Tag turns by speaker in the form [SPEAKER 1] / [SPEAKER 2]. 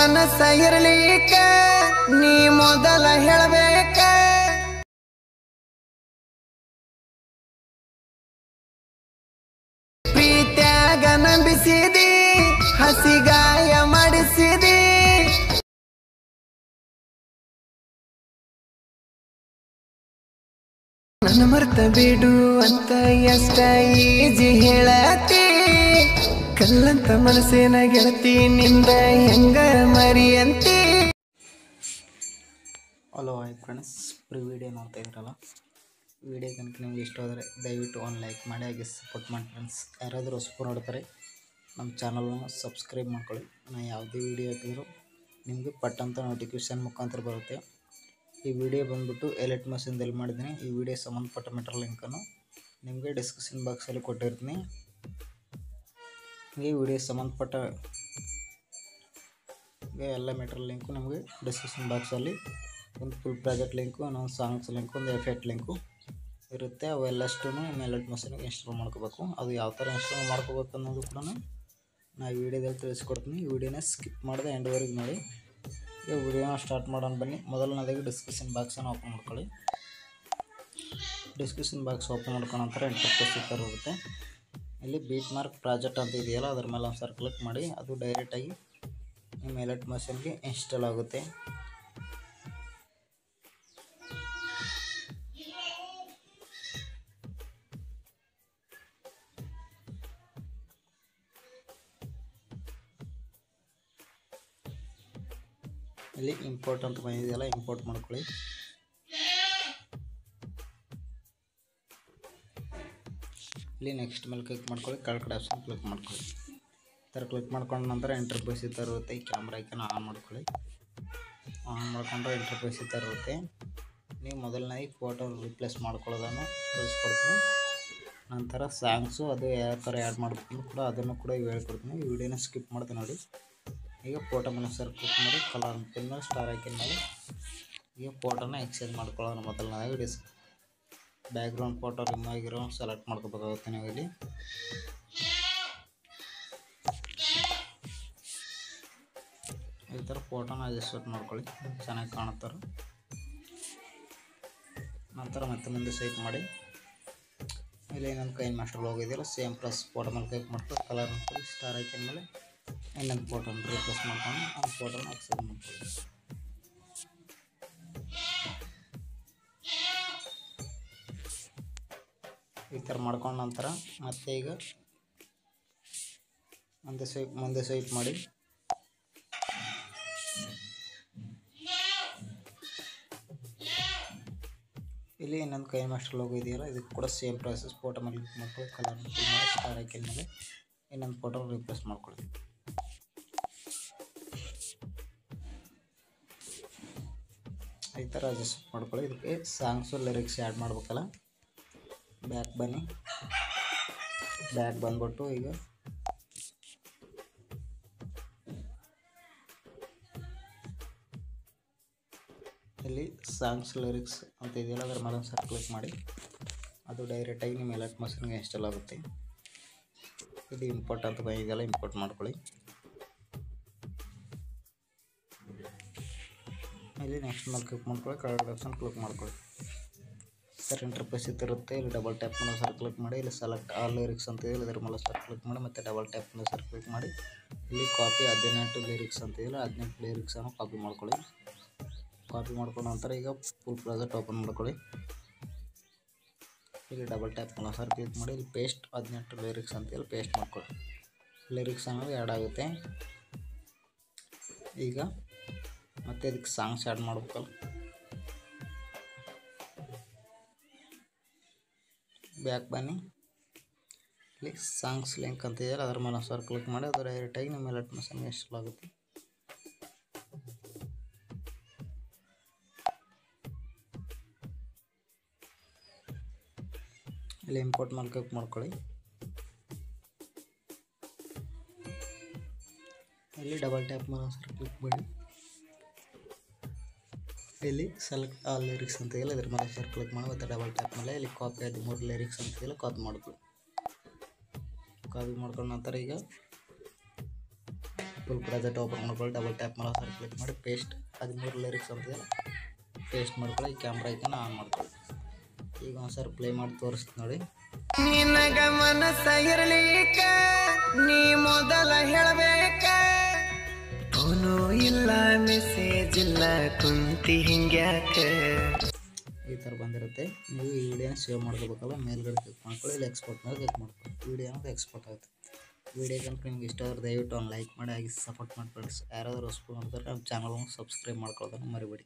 [SPEAKER 1] ಮನಸ್ಸ ಇರಲಿಕ್ಕ ನೀ ಮೊದಲ ಹೇಳಬೇಕ ಪ್ರೀತ್ಯಾಗ ನಂಬಿಸಿದಿ ಹಸಿಗಾಯ ಮಾಡಿಸಿದಿ ನನ್ನ ಮರ್ತ ಬಿಡು ಅಂತ ಎಷ್ಟ ಈಜಿ ಹೇಳತಿ ಕಲ್ಲಂತ ಮನಸ್ಸಿನ ಗೆಳತಿ ನಿಂದ ಹೆಂಗ ಮರಿಯಂತಿ.
[SPEAKER 2] ಹಲೋ ಹಾಯ್ ಫ್ರೆಂಡ್ಸ್, ವಿಡಿಯೋ ನೋಡ್ತಾ ಇದ್ರಲ್ಲ, ವಿಡಿಯೋ ಕనుక ನಿಮ್ಗೆ ಇಷ್ಟ ಆದರೆ ದಯವಿಟ್ಟು ಒಂದು ಲೈಕ್ ಮಾಡಿ, ಹಾಗೆ ಸಪೋರ್ಟ್ ಮಾಡಿ ಫ್ರೆಂಡ್ಸ್. ಯಾರಾದರೂ ಹೊಸಬರು ನೋಡ್ತಾರೆ ನಮ್ಮ ಚಾನಲನ್ನು ಸಬ್ಸ್ಕ್ರೈಬ್ ಮಾಡ್ಕೊಳ್ಳಿ. ನಾನು ಯಾವುದೇ ವಿಡಿಯೋ ಹಾಕಿದ್ರು ನಿಮಗೆ ಪಟ್ಟಂತ ನೋಟಿಫಿಕೇಷನ್ ಮುಖಾಂತರ ಬರುತ್ತೆ. ಈ ವಿಡಿಯೋ ಬಂದುಬಿಟ್ಟು ಎಲೆಕ್ಟ್ ಮಷೀನ್ದಲ್ಲಿ ಮಾಡಿದ್ದೀನಿ. ಈ ವಿಡಿಯೋ ಸಂಬಂಧಪಟ್ಟ ಮೆಟೀರಿಯಲ್ ಲಿಂಕನ್ನು ನಿಮಗೆ ಡಿಸ್ಕ್ರಿಪ್ಷನ್ ಬಾಕ್ಸಲ್ಲಿ ಕೊಟ್ಟಿರ್ತೀನಿ. ಈ ವಿಡಿಯೋ ಸಂಬಂಧಪಟ್ಟ ಎಲ್ಲ ಮೆಟೀರಿಯಲ್ ಲಿಂಕು ನಿಮಗೆ ಡಿಸ್ಕ್ರಿಪ್ಷನ್ ಬಾಕ್ಸಲ್ಲಿ ಒಂದು ಫುಲ್ ಪ್ರಾಜೆಕ್ಟ್ ಲಿಂಕು, ಇನ್ನೊಂದು ಸಾಂಗ್ಸ್ ಲಿಂಕು, ಒಂದು ಎಫೆಕ್ಟ್ ಲಿಂಕು ಇರುತ್ತೆ. ಅವೆಲ್ಲಷ್ಟು ಎಲೆಕ್ಟ್ ಮಷೀನ್ಗೆ ಇನ್ಸ್ಟಾಲ್ ಮಾಡ್ಕೋಬೇಕು. ಅದು ಯಾವ ಥರ ಇನ್ಸ್ಟಾಲ್ ಮಾಡ್ಕೋಬೇಕು ಅನ್ನೋದು ಕೂಡ ನಾನು ಈ ವಿಡಿಯೋದಲ್ಲಿ ತಿಳಿಸ್ಕೊಡ್ತೀನಿ. ಈ ವಿಡಿಯೋನ ಸ್ಕಿಪ್ ಮಾಡಿದೆ ಎಂಡ್ವರೆಗೆ ನೋಡಿ. ಈಗ ವಿಡಿಯೋನ ಸ್ಟಾರ್ಟ್ ಮಾಡೋಣ ಬನ್ನಿ. ಮೊದಲನೇದಾಗಿ ಡಿಸ್ಕ್ರಿಪ್ಷನ್ ಬಾಕ್ಸನ್ನು ಓಪನ್ ಮಾಡ್ಕೊಳ್ಳಿ. ಡಿಸ್ಕ್ರಿಪ್ಷನ್ ಬಾಕ್ಸ್ ಓಪನ್ ಮಾಡ್ಕೊಂಡ ನಂತರ ಇಂಟರ್ಫೇಸ್ ಈ ಥರ ಇರುತ್ತೆ. ಇಲ್ಲಿ ಬೀಟ್ ಮಾರ್ಕ್ ಪ್ರಾಜೆಕ್ಟ್ ಅಂತ ಇದೆಯಲ್ಲ, ಅದ್ರ ಮೇಲೆ ಒಂದು ಸರ್ ಕ್ಲಿಕ್ ಮಾಡಿ ಅದು ಡೈರೆಕ್ಟಾಗಿ ನಿಮ್ಮ ಎಲೆಕ್ಟ್ ಮಷೀನ್ಗೆ ಇನ್ಸ್ಟಾಲ್ ಆಗುತ್ತೆ. ಇಲ್ಲಿ ಇಂಪೋರ್ಟ್ ಅಂತ ಬಂದಿದೆಯಲ್ಲ, ಇಂಪೋರ್ಟ್ ಮಾಡ್ಕೊಳ್ಳಿ. ಇಲ್ಲಿ ನೆಕ್ಸ್ಟ್ ಮೇಲೆ ಕ್ಲಿಕ್ ಮಾಡ್ಕೊಳ್ಳಿ, ಕೆಳಗಡೆ ಆಪ್ಷನ್ ಕ್ಲಿಕ್ ಮಾಡ್ಕೊಳ್ಳಿ. ಈ ಥರ ಕ್ಲಿಕ್ ಮಾಡ್ಕೊಂಡ ನಂತರ ಇಂಟರ್ಫೇಸ್ ಈ ಥರ ಇರುತ್ತೆ. ಈ ಕ್ಯಾಮ್ರಾ ಐಕನ್ ಆನ್ ಮಾಡ್ಕೊಳ್ಳಿ. ಆನ್ ಮಾಡ್ಕೊಂಡ್ರೆ ಇಂಟರ್ಫೇಸ್ ಈ ಥರ ಇರುತ್ತೆ. ನೀವು ಮೊದಲನೇದಾಗಿ ಫೋಟೋ ರಿಪ್ಲೇಸ್ ಮಾಡ್ಕೊಳ್ಳೋದನ್ನು ತಿಳಿಸ್ಕೊಡ್ತೀನಿ. ನಂತರ ಸಾಂಗ್ಸು ಅದು ಯಾವ ಥರ ಆ್ಯಡ್ ಮಾಡ್ಬೇಕು ಕೂಡ ಅದನ್ನು ಕೂಡ ಹೇಳ್ಕೊಡ್ತೀನಿ. ಈ ವಿಡಿಯೋನ ಸ್ಕಿಪ್ ಮಾಡ್ತೀನಿ ನೋಡಿ. ಈಗ ಫೋಟೋ ಮೇಲೆ ಸರ್ ಕ್ಲಿಕ್ ಮಾಡಿ, ಕಲರ್ ಪಿನ್ ಮೇಲೆ ಸ್ಟಾರ್ ಐಕನ್ ಮೇಲೆ ಈಗ ಫೋಟೋನ ಎಕ್ಸ್ಚೇಂಜ್ ಮಾಡ್ಕೊಳ್ಳೋಣ. ಮೊದಲನೇದಾಗಿ ಬ್ಯಾಕ್ಗ್ರೌಂಡ್ ಫೋಟೋ ರಿಮೂವ್ ಆಗಿರೋ ಸೆಲೆಕ್ಟ್ ಮಾಡ್ಕೋಬೇಕಾಗುತ್ತೆ. ನೀವು ಇಲ್ಲಿ ಈ ಥರ ಫೋಟೋನ ಅಡ್ಜಸ್ಟ್ ಮಾಡ್ಕೊಳ್ಳಿ, ಚೆನ್ನಾಗಿ ಕಾಣುತ್ತಾರೆ. ನಂತರ ಮತ್ತೆ ಮುಂದೆ ಸ್ವೈಪ್ ಮಾಡಿ ಇಲ್ಲಿ ಇನ್ನೊಂದು ಕೈ ಮಾಸ್ಟರ್ ಹೋಗಿದ್ದೀರ, ಸೇಮ್ ಪ್ಲಸ್ ಫೋಟೋ ಮೇಲೆ ಕ್ಲಿಕ್ ಮಾಡ್ಕೊಂಡು ಕಲರ್ ಮಾಡ್ಕೊಳ್ಳಿ, ಸ್ಟಾರ್ ಐಕನ್ ಮೇಲೆ ಇನ್ನೊಂದು ಫೋಟೋನ ರಿಪ್ಲೇಸ್ ಮಾಡ್ಕೊಂಡು ಆ ಫೋಟೋನ ಅಕ್ಸೆಪ್ಟ್ ಮಾಡ್ಕೊಳ್ಳಿ. ಈ ಥರ ಮಾಡ್ಕೊಂಡ ನಂತರ ಮತ್ತೆ ಈಗ ಮುಂದೆ ಸ್ವೈಪ್ ಮಾಡಿ ಇಲ್ಲಿ ಇನ್ನೊಂದು ಕೈ ಮಾಸ್ಟರ್ ಲೋಗೋ ಇದೆಯಲ್ಲ, ಇದಕ್ಕೆ ಕೂಡ ಸೇಮ್ ಪ್ರಾಸೆಸ್. ಫೋಟೋ ಮೇಲೆ ಕ್ಲಿಕ್ ಮಾಡ್ಕೊಳ್ಳಿ, ಕಲರ್ ಮಾಡಿ ಸ್ಟಾರ್ ಐಕನ್ ಮೇಲೆ ಇನ್ನೊಂದು ಫೋಟೋ ರಿಪ್ಲೇಸ್ ಮಾಡ್ಕೊಳ್ಳಿ. ಈ ಥರ ಅಡ್ಜಸ್ಟ್ ಮಾಡ್ಕೊಳ್ಳಿ. ಇದಕ್ಕೆ ಸಾಂಗ್ಸು ಲಿರಿಕ್ಸ್ ಆ್ಯಡ್ ಮಾಡ್ಬೇಕಲ್ಲ. ಬ್ಯಾಕ್ ಬನ್ನಿ, ಬ್ಯಾಕ್ ಬಂದ್ಬಿಟ್ಟು ಈಗ ಇಲ್ಲಿ ಸಾಂಗ್ಸ್ ಲಿರಿಕ್ಸ್ ಅಂತ ಇದೆಯಲ್ಲ, ಅದರ ಮೇಲೆ ಒಂದು ಸರ್ ಕ್ಲಿಕ್ ಮಾಡಿ ಅದು ಡೈರೆಕ್ಟಾಗಿ ನಿಮ್ಮ ಎಲೆಕ್ಟ್ ಮಷೀನ್ಗೆ ಇನ್ಸ್ಟಾಲ್ ಆಗುತ್ತೆ. ಇದು ಇಂಪೋರ್ಟ್ ಅಂತ ಬಂದಿದೆಯಲ್ಲ, ಇಂಪೋರ್ಟ್ ಮಾಡ್ಕೊಳ್ಳಿ. ಇಲ್ಲಿ ನೆಕ್ಸ್ಟ್ ಮೇಲೆ ಕ್ಲಿಕ್ ಮಾಡ್ಕೊಳ್ಳಿ, ಕೆಳಗಡೆ ಆಪ್ಷನ್ ಕ್ಲಿಕ್ ಮಾಡ್ಕೊಳ್ಳಿ. ಸರ್ ಇಂಟರ್ಫೇಸ್ ಇರುತ್ತೆ. ಇಲ್ಲಿ ಡಬಲ್ ಟ್ಯಾಪ್ ಮೇಲೆ ಸರ್ ಕ್ಲಿಕ್ ಮಾಡಿ, ಇಲ್ಲಿ ಸೆಲೆಕ್ಟ್ ಆಲ್ ಲಿರಿಕ್ಸ್ ಅಂತ ಇದೆ, ಇದರ ಮೇಲೆ ಸರ್ ಕ್ಲಿಕ್ ಮಾಡಿ ಮತ್ತು ಡಬಲ್ ಟ್ಯಾಪ್ ಮೇಲೆ ಸರ್ ಕ್ಲಿಕ್ ಮಾಡಿ ಇಲ್ಲಿ ಕಾಪಿ 18 ಲಿರಿಕ್ಸ್ ಅಂತ ಇದೆಯಲ್ಲ, 18 ಲಿರಿಕ್ಸನ್ನು ಕಾಪಿ ಮಾಡ್ಕೊಳ್ಳಿ. ಕಾಪಿ ಮಾಡ್ಕೊಂಡ ನಂತರ ಈಗ ಫುಲ್ ಪ್ರಾಜೆಕ್ಟ್ ಓಪನ್ ಮಾಡ್ಕೊಳ್ಳಿ. ಇಲ್ಲಿ ಡಬಲ್ ಟ್ಯಾಪ್ ಮೇಲೆ ಸರ್ ಕ್ಲಿಕ್ ಮಾಡಿ ಇಲ್ಲಿ ಪೇಸ್ಟ್ 18 ಲಿರಿಕ್ಸ್ ಅಂತ ಇಲ್ಲಿ ಪೇಸ್ಟ್ ಮಾಡ್ಕೊಳ್ಳಿ. ಲಿರಿಕ್ಸ್ ಅನ್ನೋದು ಆ್ಯಡ್ ಆಗುತ್ತೆ. ಈಗ ಮತ್ತೆ ಇದಕ್ಕೆ ಸಾಂಗ್ಸ್ ಆ್ಯಡ್ ಮಾಡ್ಬೇಕಲ್ಲ, ಬ್ಯಾಕ್ ಬನ್ನಿ, ಇಲ್ಲಿ ಸಾಂಗ್ಸ್ ಲಿಂಕ್ ಅಂತ ಇದೆಯಲ್ಲ, ಅದರ ಮೇಲೆ ಸರ್ ಕ್ಲಿಕ್ ಮಾಡಿ ಅದು ಡೈರೆಕ್ಟಾಗಿ ನಿಮ್ಮ ಎಲೆಕ್ಟ್ ಮಷೀನ್ಗೆ ಇನ್ಸ್ಟಾಲ್ ಆಗುತ್ತೆ. ಇಲ್ಲಿ ಇಂಪೋರ್ಟ್ ಮೇಲೆ ಕ್ಲಿಕ್ ಮಾಡ್ಕೊಳ್ಳಿ. ಇಲ್ಲಿ ಡಬಲ್ ಟ್ಯಾಪ್ ಮೇಲೆ ಸರ್ ಕ್ಲಿಕ್ ಮಾಡಿ ಇಲ್ಲಿ ಸೆಲೆಕ್ಟ್ ಆಲ್ ಲಿರಿಕ್ಸ್ ಅಂತ ಇದೆಯಲ್ಲ, ಇದ್ರ ಮೇಲೆ ಸರ್ ಕ್ಲಿಕ್ ಮಾಡಿ ಮತ್ತು ಡಬಲ್ ಟ್ಯಾಪ್ ಮೇಲೆ ಇಲ್ಲಿ ಕಾಪಿ 13 ಲಿರಿಕ್ಸ್ ಅಂತ ಇದೆಯಲ್ಲ ಕಾಪಿ ಮಾಡ್ಕೊಳ್ಳಿ. ಕಾಪಿ ಮಾಡ್ಕೊಂಡ ನಂತರ ಈಗ ಫುಲ್ ಪ್ರಾಜೆಕ್ಟ್ ಓಪನ್ ಮಾಡ್ಕೊಳ್ಳಿ, ಡಬಲ್ ಟ್ಯಾಪ್ ಮಾಡೋ ಸರ್ ಕ್ಲಿಕ್ ಮಾಡಿ ಪೇಸ್ಟ್ 13 ಲಿರಿಕ್ಸ್ ಅಂತಿದೆ ಪೇಸ್ಟ್ ಮಾಡ್ಕೊಳ್ಳಿ. ಕ್ಯಾಮ್ರಾ ಐಕನ್ ಆನ್ ಮಾಡ್ಕೊಳ್ಳಿ. ಈಗ ಒಂದ್ಸರಿ ಪ್ಲೇ ಮಾಡಿ ತೋರಿಸ್ತೀನಿ ನೋಡಿ.
[SPEAKER 1] ನಿನಗ ಮನಸ್ಸ ಇರಲಿಕ್ಕ ನೀ ಮೊದಲ ಹೇಳಬೇಕ, ಫೋನು ಇಲ್ಲ ಮೆಸೇಜ್ ಇಲ್ಲ ಕುಂತಿ ಹಿಂಗ್ಯಾಕ.
[SPEAKER 2] ಈ ಥರ ಬಂದಿರುತ್ತೆ. ನೀವು ಈ ವಿಡಿಯೋನ ಸೇವ್ ಮಾಡ್ಕೋಬೇಕಲ್ಲ, ಮೇಲ್ಗಡೆ ಕ್ಲಿಕ್ ಮಾಡ್ಕೊಳ್ಳಿ, ಇಲ್ಲಿ ಎಕ್ಸ್ಪೋರ್ಟ್ ಮೇಲೆ ಕ್ಲಿಕ್ ಮಾಡ್ಕೊಳ್ಳಿ. ವಿಡಿಯೋ ಅನ್ನೋದು ಎಕ್ಸ್ಪೋರ್ಟ್ ಆಗುತ್ತೆ. ವಿಡಿಯೋ ಕనుక ನಿಮ್ಗೆ ಇಷ್ಟ ಆದ್ರೆ ದಯವಿಟ್ಟು ಒಂದು ಲೈಕ್ ಮಾಡಿ, ಹಾಗೆ ಸಪೋರ್ಟ್ ಮಾಡಿ ಫ್ರೆಂಡ್ಸ್. ಯಾರಾದರೂ ಹೊಸಬರು ನೋಡಿದ್ರೆ ನಮ್ಮ ಚಾನಲ್ನ ಸಬ್ಸ್ಕ್ರೈಬ್ ಮಾಡ್ಕೊಳ್ಳೋದನ್ನು ಮರಿಬೇಡಿ.